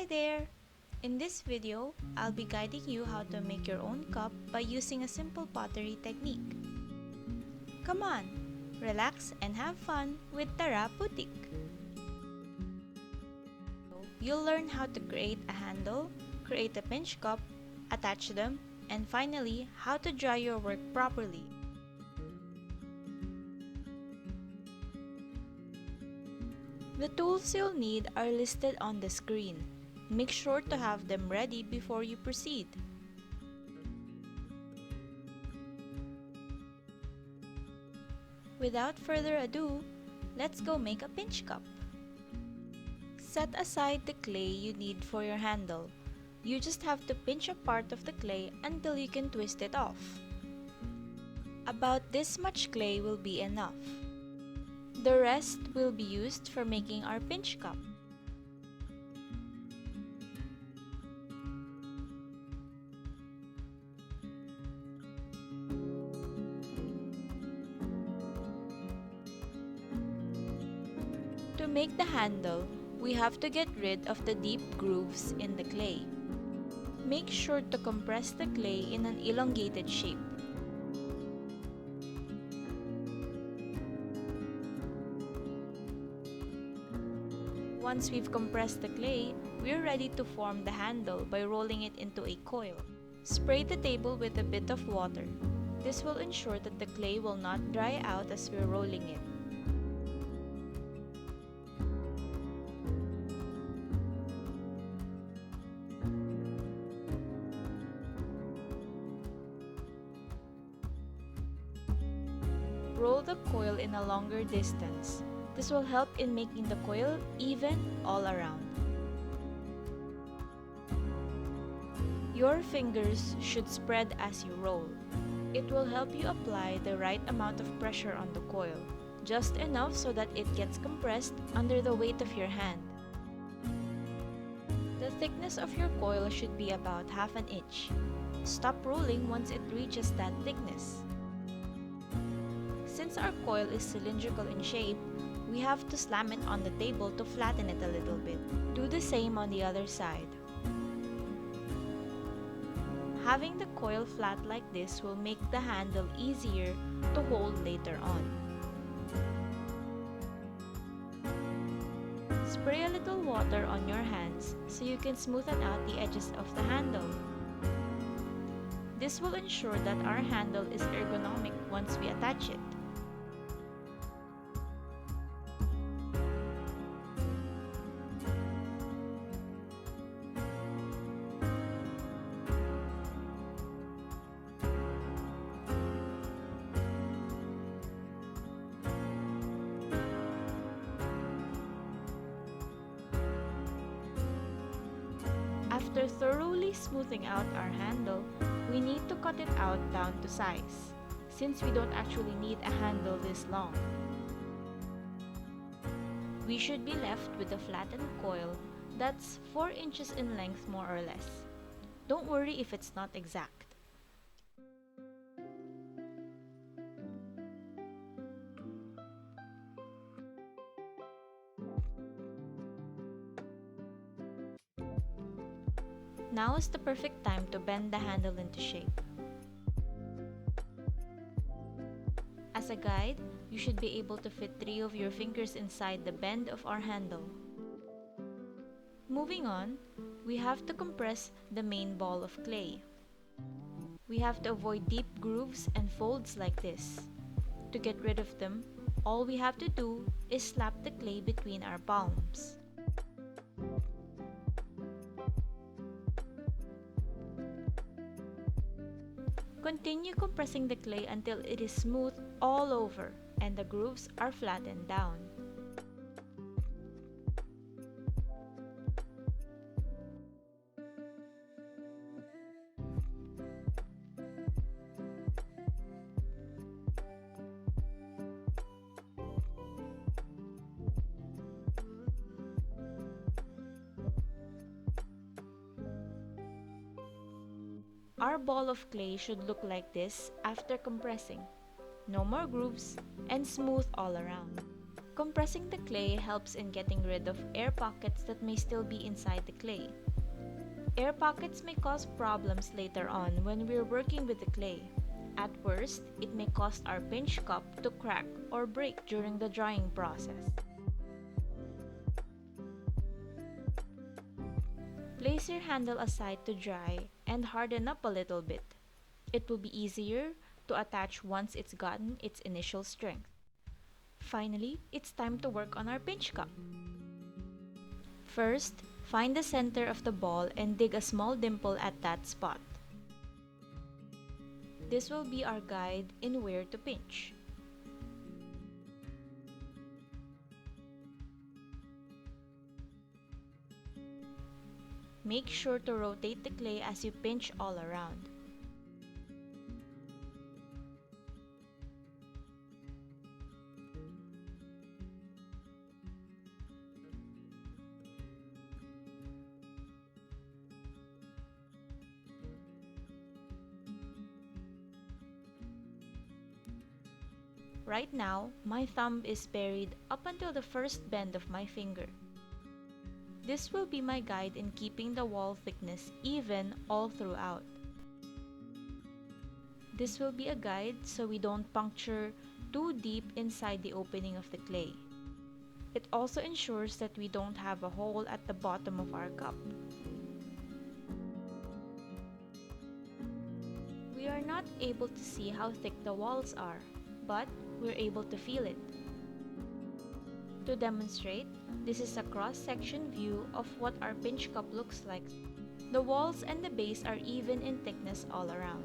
Hi there! In this video, I'll be guiding you how to make your own cup by using a simple pottery technique. Come on, relax and have fun with Tara Putik! You'll learn how to create a handle, create a pinch cup, attach them, and finally, how to dry your work properly. The tools you'll need are listed on the screen. Make sure to have them ready before you proceed. Without further ado, let's go make a pinch cup. Set aside the clay you need for your handle. You just have to pinch a part of the clay until you can twist it off. About this much clay will be enough. The rest will be used for making our pinch cup. To make the handle, we have to get rid of the deep grooves in the clay. Make sure to compress the clay in an elongated shape. Once we've compressed the clay, we're ready to form the handle by rolling it into a coil. Spray the table with a bit of water. This will ensure that the clay will not dry out as we're rolling it. Roll the coil in a longer distance. This will help in making the coil even all around. Your fingers should spread as you roll. It will help you apply the right amount of pressure on the coil, just enough so that it gets compressed under the weight of your hand. The thickness of your coil should be about ½ inch. Stop rolling once it reaches that thickness. Since our coil is cylindrical in shape, we have to slam it on the table to flatten it a little bit. Do the same on the other side. Having the coil flat like this will make the handle easier to hold later on. Spray a little water on your hands so you can smoothen out the edges of the handle. This will ensure that our handle is ergonomic once we attach it. After thoroughly smoothing out our handle, we need to cut it out down to size, since we don't actually need a handle this long. We should be left with a flattened coil that's 4 inches in length more or less. Don't worry if it's not exact. Now is the perfect time to bend the handle into shape. As a guide, you should be able to fit 3 of your fingers inside the bend of our handle. Moving on, we have to compress the main ball of clay. We have to avoid deep grooves and folds like this. To get rid of them, all we have to do is slap the clay between our palms. Continue compressing the clay until it is smooth all over and the grooves are flattened down. Our ball of clay should look like this after compressing. No more grooves and smooth all around. Compressing the clay helps in getting rid of air pockets that may still be inside the clay. Air pockets may cause problems later on when we're working with the clay. At worst, it may cause our pinch cup to crack or break during the drying process. Place your handle aside to dry and harden up a little bit. It will be easier to attach once it's gotten its initial strength. Finally, it's time to work on our pinch cup. First, find the center of the ball and dig a small dimple at that spot. This will be our guide in where to pinch. Make sure to rotate the clay as you pinch all around. Right now, my thumb is buried up until the first bend of my finger. This will be my guide in keeping the wall thickness even all throughout. This will be a guide so we don't puncture too deep inside the opening of the clay. It also ensures that we don't have a hole at the bottom of our cup. We are not able to see how thick the walls are, but we're able to feel it. To demonstrate, this is a cross-section view of what our pinch cup looks like. The walls and the base are even in thickness all around.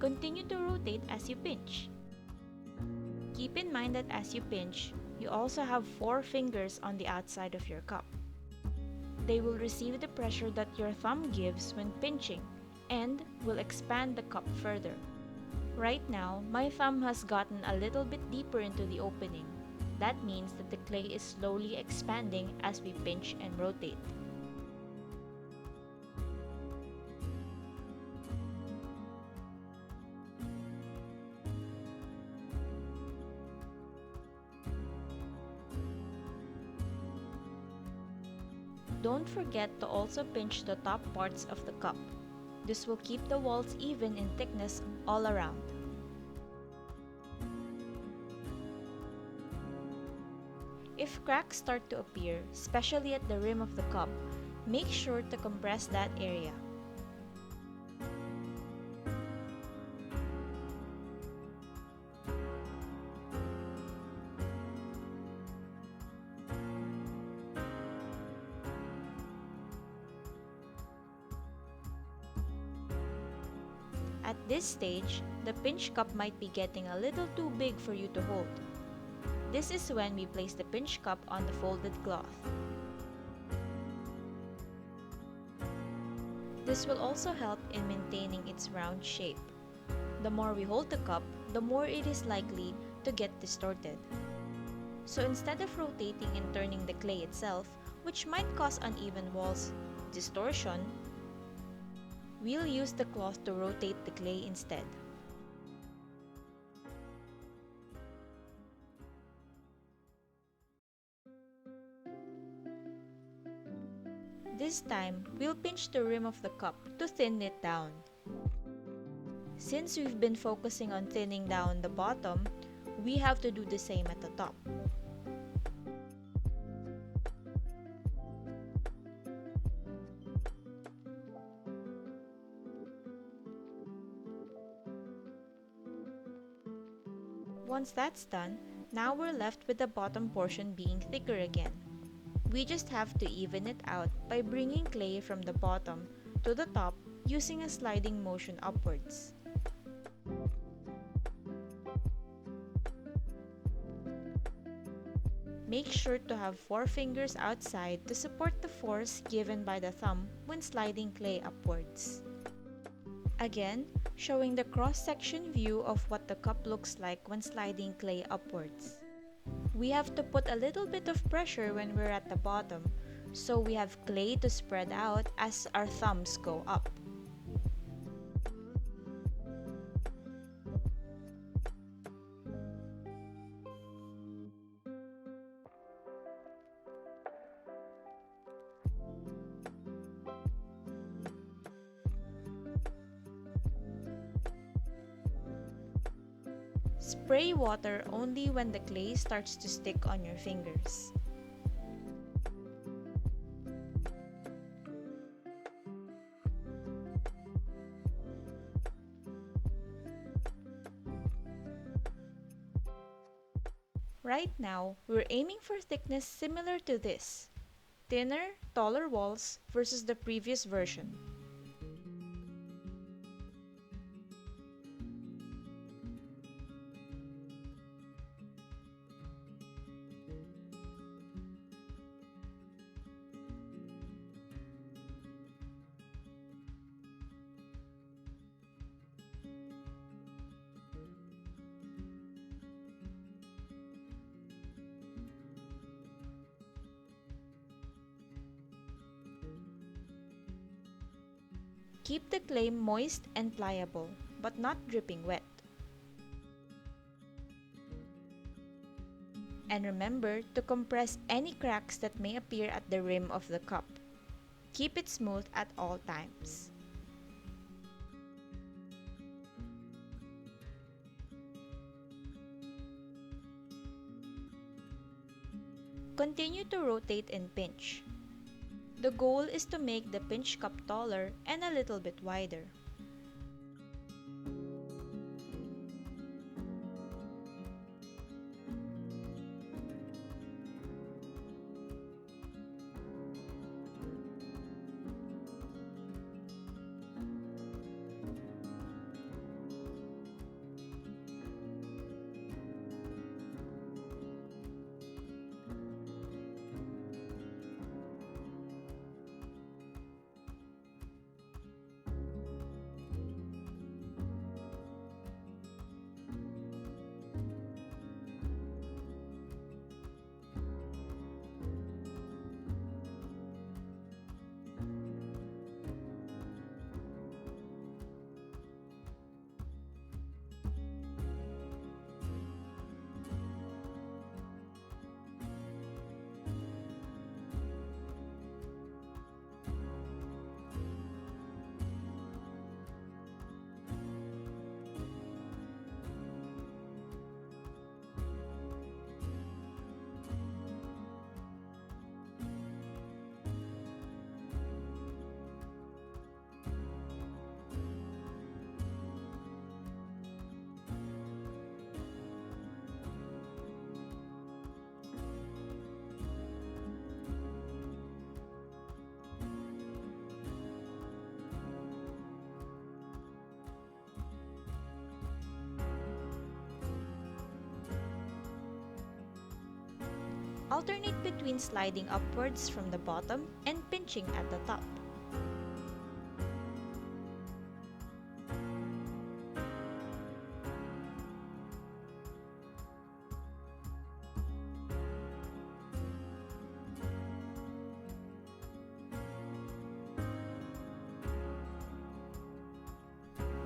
Continue to rotate as you pinch. Keep in mind that as you pinch, you also have 4 fingers on the outside of your cup. They will receive the pressure that your thumb gives when pinching and will expand the cup further. Right now, my thumb has gotten a little bit deeper into the opening. That means that the clay is slowly expanding as we pinch and rotate. Don't forget to also pinch the top parts of the cup. This will keep the walls even in thickness all around. If cracks start to appear, especially at the rim of the cup, make sure to compress that area. At this stage, the pinch cup might be getting a little too big for you to hold. This is when we place the pinch cup on the folded cloth. This will also help in maintaining its round shape. The more we hold the cup, the more it is likely to get distorted. So instead of rotating and turning the clay itself, which might cause uneven walls distortion, we'll use the cloth to rotate the clay instead. This time, we'll pinch the rim of the cup to thin it down. Since we've been focusing on thinning down the bottom, we have to do the same at the top. Once that's done, now we're left with the bottom portion being thicker again. We just have to even it out by bringing clay from the bottom to the top using a sliding motion upwards. Make sure to have 4 fingers outside to support the force given by the thumb when sliding clay upwards. Again, showing the cross-section view of what the cup looks like when sliding clay upwards. We have to put a little bit of pressure when we're at the bottom, so we have clay to spread out as our thumbs go up. Spray water only when the clay starts to stick on your fingers. Right now, we're aiming for thickness similar to this: thinner, taller walls versus the previous version. Keep the clay moist and pliable, but not dripping wet. And remember to compress any cracks that may appear at the rim of the cup. Keep it smooth at all times. Continue to rotate and pinch. The goal is to make the pinch cup taller and a little bit wider. Alternate between sliding upwards from the bottom and pinching at the top.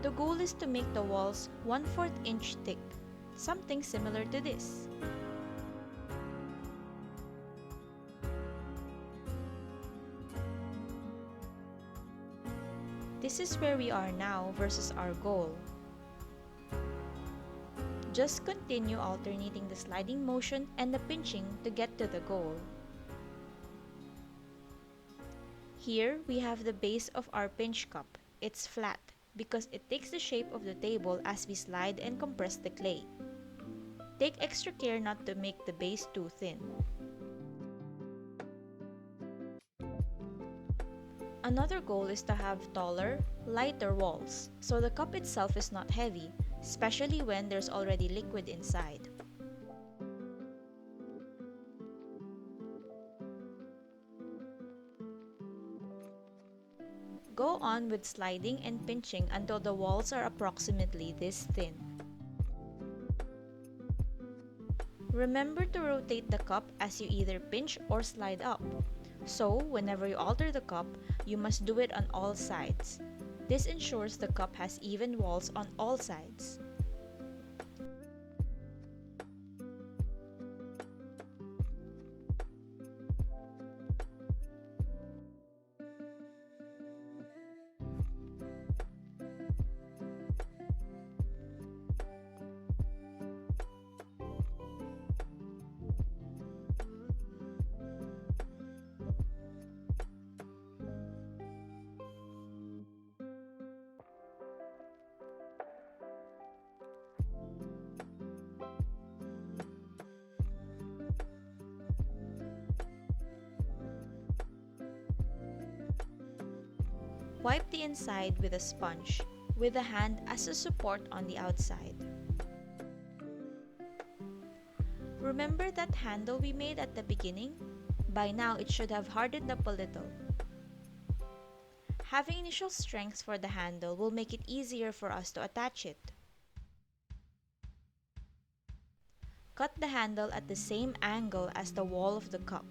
The goal is to make the walls 1/4 inch thick, something similar to this. This is where we are now versus our goal. Just continue alternating the sliding motion and the pinching to get to the goal. Here we have the base of our pinch cup. It's flat because it takes the shape of the table as we slide and compress the clay. Take extra care not to make the base too thin. Another goal is to have taller, lighter walls, so the cup itself is not heavy, especially when there's already liquid inside. Go on with sliding and pinching until the walls are approximately this thin. Remember to rotate the cup as you either pinch or slide up. So, whenever you alter the cup, you must do it on all sides. This ensures the cup has even walls on all sides. Wipe the inside with a sponge, with the hand as a support on the outside. Remember that handle we made at the beginning? By now, it should have hardened up a little. Having initial strength for the handle will make it easier for us to attach it. Cut the handle at the same angle as the wall of the cup.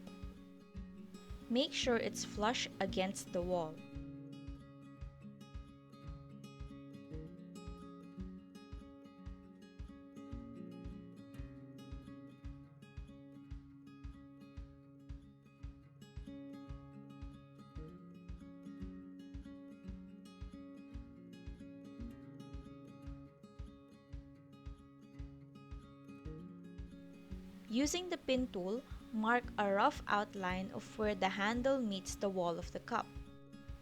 Make sure it's flush against the wall. Using the pin tool, mark a rough outline of where the handle meets the wall of the cup.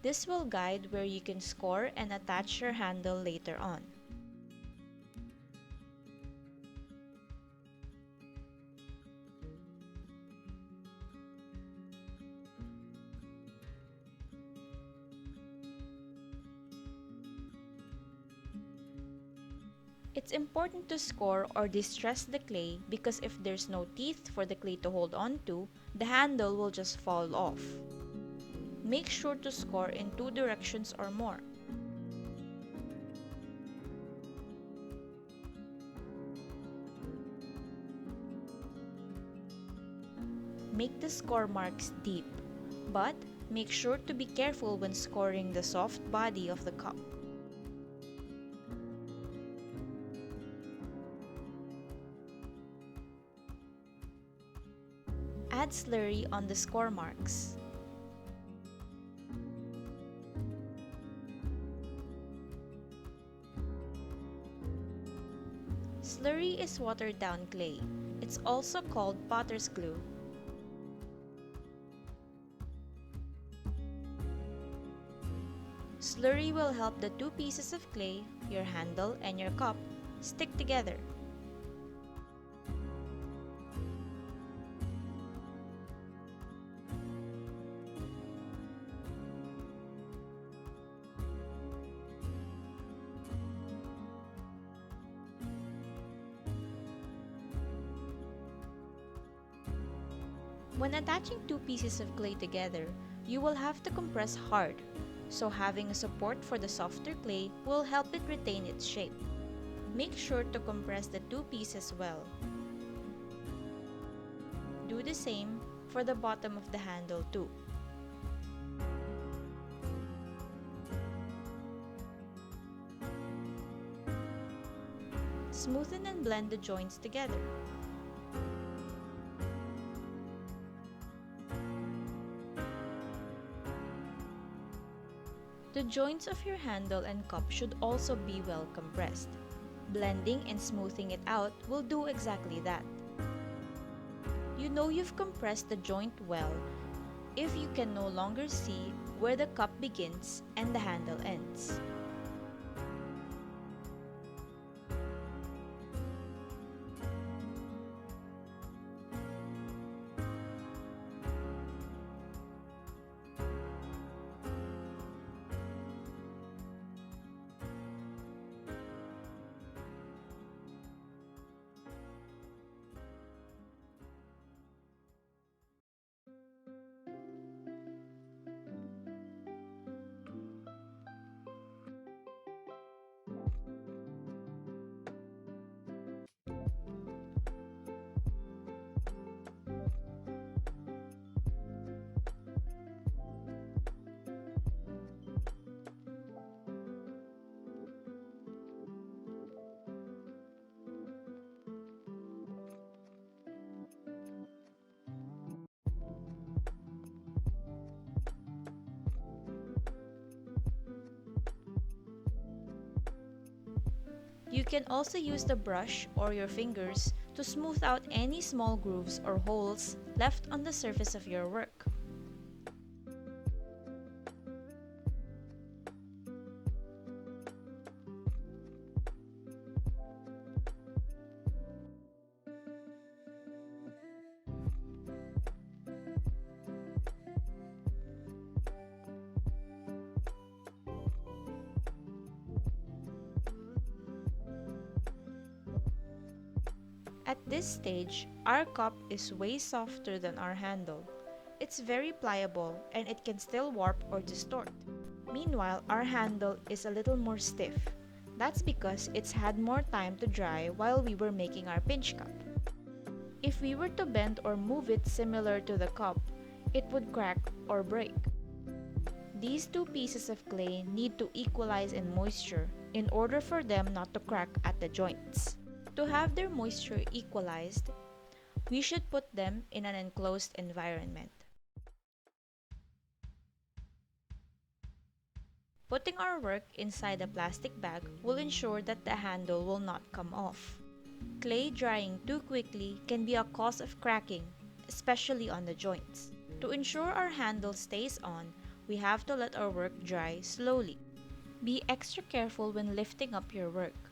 This will guide where you can score and attach your handle later on. It's important to score or distress the clay because if there's no teeth for the clay to hold on to, the handle will just fall off. Make sure to score in 2 directions or more. Make the score marks deep, but make sure to be careful when scoring the soft body of the cup. Add slurry on the score marks. Slurry is watered down clay. It's also called potter's glue. Slurry will help the 2 pieces of clay, your handle and your cup, stick together. When attaching 2 pieces of clay together, you will have to compress hard, so having a support for the softer clay will help it retain its shape. Make sure to compress the 2 pieces well. Do the same for the bottom of the handle too. Smoothen and blend the joints together. The joints of your handle and cup should also be well compressed. Blending and smoothing it out will do exactly that. You know you've compressed the joint well if you can no longer see where the cup begins and the handle ends. You can also use the brush or your fingers to smooth out any small grooves or holes left on the surface of your work. At this stage, our cup is way softer than our handle. It's very pliable and it can still warp or distort. Meanwhile, our handle is a little more stiff. That's because it's had more time to dry while we were making our pinch cup. If we were to bend or move it similar to the cup, it would crack or break. These two pieces of clay need to equalize in moisture in order for them not to crack at the joints. To have their moisture equalized, we should put them in an enclosed environment. Putting our work inside a plastic bag will ensure that the handle will not come off. Clay drying too quickly can be a cause of cracking, especially on the joints. To ensure our handle stays on, we have to let our work dry slowly. Be extra careful when lifting up your work.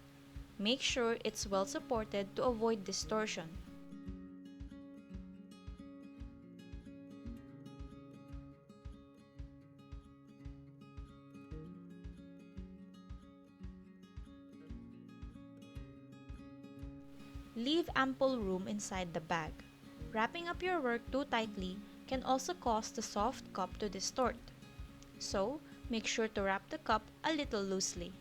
Make sure it's well supported to avoid distortion. Leave ample room inside the bag. Wrapping up your work too tightly can also cause the soft cup to distort. So, make sure to wrap the cup a little loosely.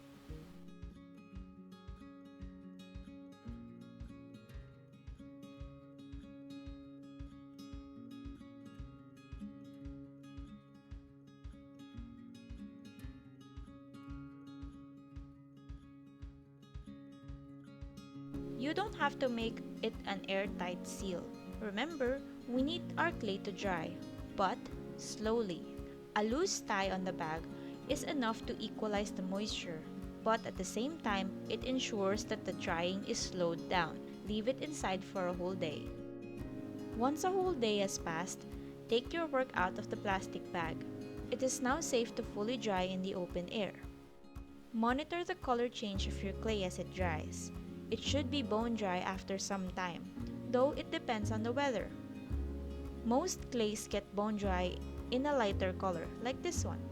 You don't have to make it an airtight seal. Remember, we need our clay to dry, but slowly. A loose tie on the bag is enough to equalize the moisture, but at the same time, it ensures that the drying is slowed down. Leave it inside for a whole day. Once a whole day has passed, take your work out of the plastic bag. It is now safe to fully dry in the open air. Monitor the color change of your clay as it dries. It should be bone dry after some time, though it depends on the weather. Most clays get bone dry in a lighter color, like this one.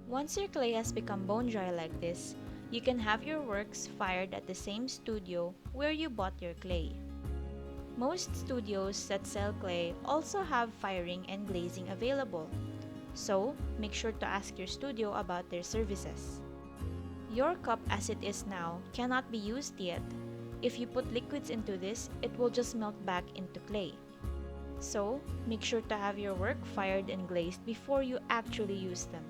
Once your clay has become bone dry like this, you can have your works fired at the same studio where you bought your clay. Most studios that sell clay also have firing and glazing available, so make sure to ask your studio about their services. Your cup as it is now cannot be used yet. If you put liquids into this, it will just melt back into clay. So, make sure to have your work fired and glazed before you actually use them.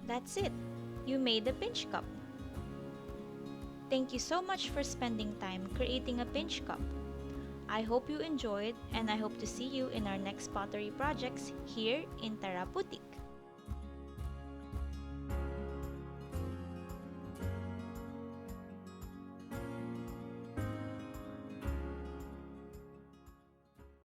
That's it! You made a pinch cup! Thank you so much for spending time creating a pinch cup. I hope you enjoyed and I hope to see you in our next pottery projects here in Putik.